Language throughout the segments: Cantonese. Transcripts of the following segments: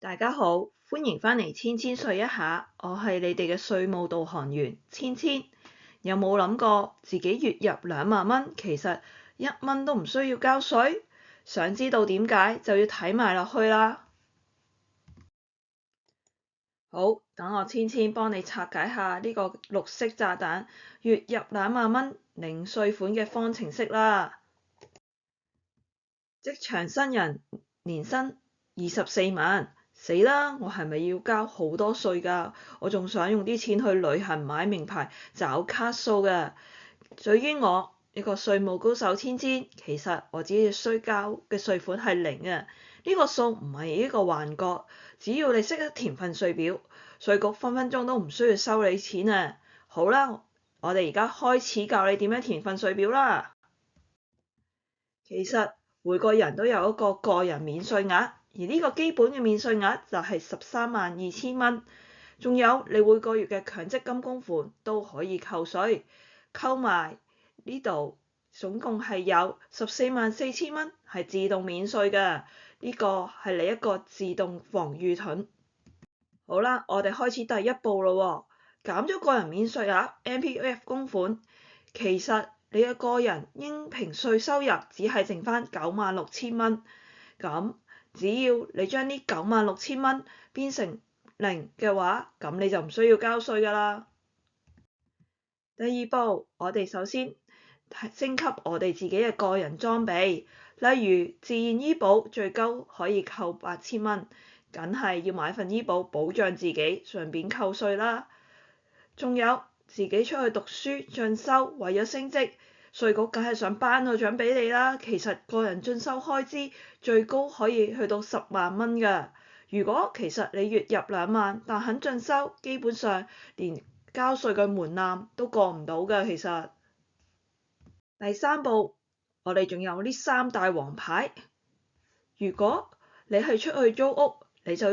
大家好，歡迎返嚟千千稅一下，我係你哋嘅稅務導航員千千。有冇諗過自己月入2萬蚊，其實1蚊都唔需要交稅？想知道點解就要睇埋落去啦。好，等我千千幫你拆解下呢個綠色炸彈月入2萬蚊零稅款嘅方程式啦。職場新人年薪24萬。死啦！我係咪要交好多稅㗎？我仲想用啲錢去旅行買名牌找卡數㗎。對於我一個稅務高手千千，其實我只需交嘅稅款係0啊！呢個數唔係一個幻覺，只要你識得填份稅表，稅局分分鐘都唔需要收你錢啊！好啦，我哋而家開始教你點樣填份稅表啦。其實每個人都有一個個人免稅額。而呢個基本嘅免稅額就係132000蚊，仲有你每個月嘅強積金供款都可以扣稅，扣埋呢度總共係有144000蚊係自動免稅嘅，呢個係你一個自動防禦盾。好啦，我哋開始第一步咯，減咗個人免稅額 MPF 供款，其實你嘅個人應評稅收入只係剩返96000蚊，咁只要你將呢96000蚊變成0嘅話，咁你就唔需要交稅㗎啦。第二步，我哋首先升級我哋自己嘅個人裝備，例如自願醫保最高可以扣8000蚊，梗係要買份醫保保障自己，順便扣稅啦。仲有自己出去讀書進修，為咗升職，稅局梗係想頒個獎俾你啦。其實個人進修開支最高可以去到10萬蚊㗎。如果其實你月入2萬，但肯進修，基本上連交稅嘅門檻都過唔到㗎。其實第三步，我哋仲有呢3大王牌。如果你係出去租屋，你就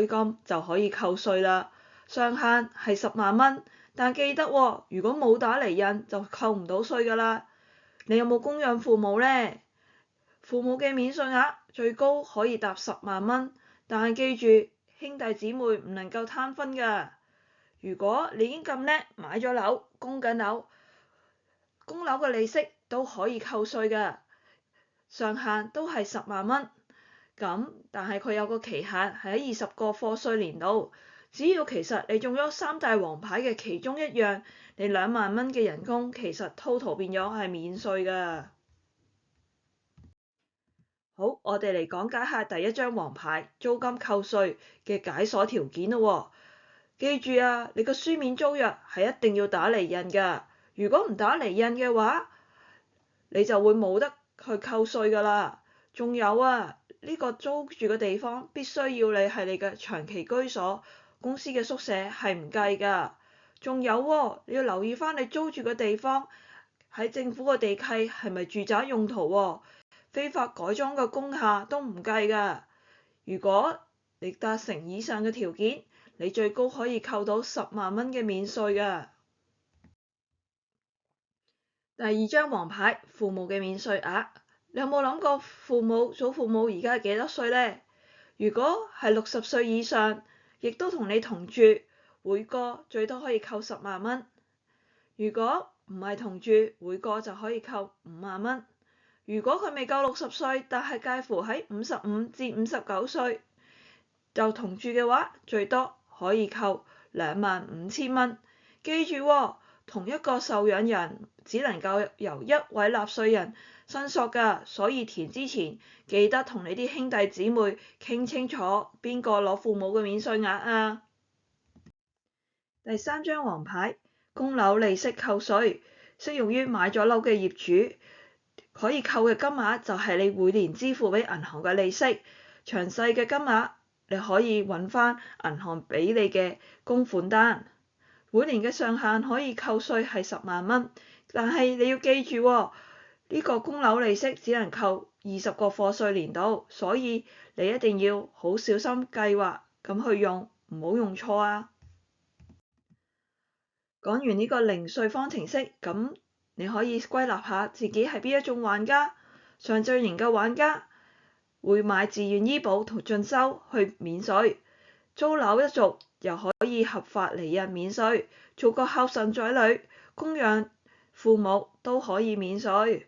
可以扣稅啦。上限係10萬蚊。但記得喎，如果冇打釐印就扣唔到稅㗎啦。你有冇供養父母呢？父母嘅免稅額最高可以達10萬蚊，但係記住兄弟姊妹唔能夠攤分㗎。如果你已經咁叻，買咗樓，供緊樓，供樓嘅利息都可以扣稅㗎，上限都係10萬蚊。咁但係佢有個期限係喺20個課稅年度。只要其實你中咗3大王牌嘅其中一樣，你2萬蚊嘅人工其實 total 變咗係免稅㗎。好，我哋嚟講解下第一張王牌租金扣稅嘅解鎖條件咯。記住啊，你個書面租約係一定要打釐印㗎。如果唔打釐印嘅話，你就會冇得去扣稅㗎啦。仲有啊，呢個租住嘅地方必須要你係你嘅長期居所。公司嘅宿舍係唔計㗎，仲有喎，你要留意返你租住嘅地方喺政府嘅地契係咪住宅用途喎？非法改裝嘅工廈都唔計㗎。如果你達成以上嘅條件，你最高可以扣到10萬蚊嘅免稅㗎。第二張王牌，父母嘅免稅額，你有冇諗過祖父母而家係幾多歲呢？如果係60歲以上，亦都同你同住，每個最多可以扣10萬蚊。如果唔係同住，每個就可以扣5萬蚊。如果佢未夠60歲，但係介乎喺55至59歲，就同住嘅話，最多可以扣25000蚊。記住喎，同一個受養人只能夠由一位納稅人申索㗎，所以填之前記得同你啲兄弟姊妹傾清楚邊個攞父母嘅免稅額啊。第三張王牌，供樓利息扣稅，適用於買咗樓嘅業主，可以扣嘅金額就係你每年支付俾銀行嘅利息。詳細嘅金額你可以揾返銀行俾你嘅供款單。每年嘅上限可以扣稅係10萬蚊，但係你要記住喎，呢個供樓利息只能扣20個課稅年度，所以你一定要好小心計劃咁去用，唔好用錯啊。講完呢個零稅方程式，咁你可以歸納下自己係邊一種玩家。上進型嘅玩家會買自願醫保同進修去免稅，租樓一族又可以合法離日免稅，做個孝順仔女，供養父母都可以免稅。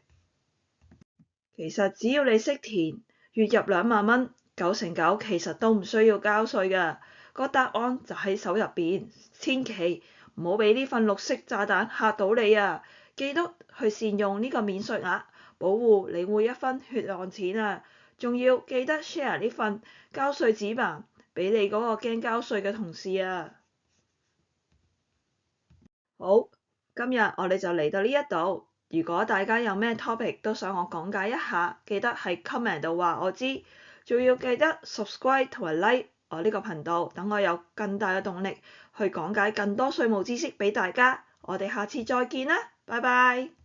其實只要你識填，月入2萬蚊，9成9其實都唔需要交稅㗎。個答案就喺手入邊，千祈唔好俾呢份綠色炸彈嚇到你啊！記得去善用呢個免稅額，保護你每一分血汗錢啊！仲要記得 share 呢份交稅指南俾你嗰個驚交稅嘅同事啊！好，今日我哋就嚟到呢一度。如果大家有咩 topic 都想我講解一下，記得喺 comment 度話我知，仲要記得 subscribe 同埋 like 我呢個頻道，等我有更大嘅動力去講解更多稅務知識俾大家。我哋下次再見啦，拜拜。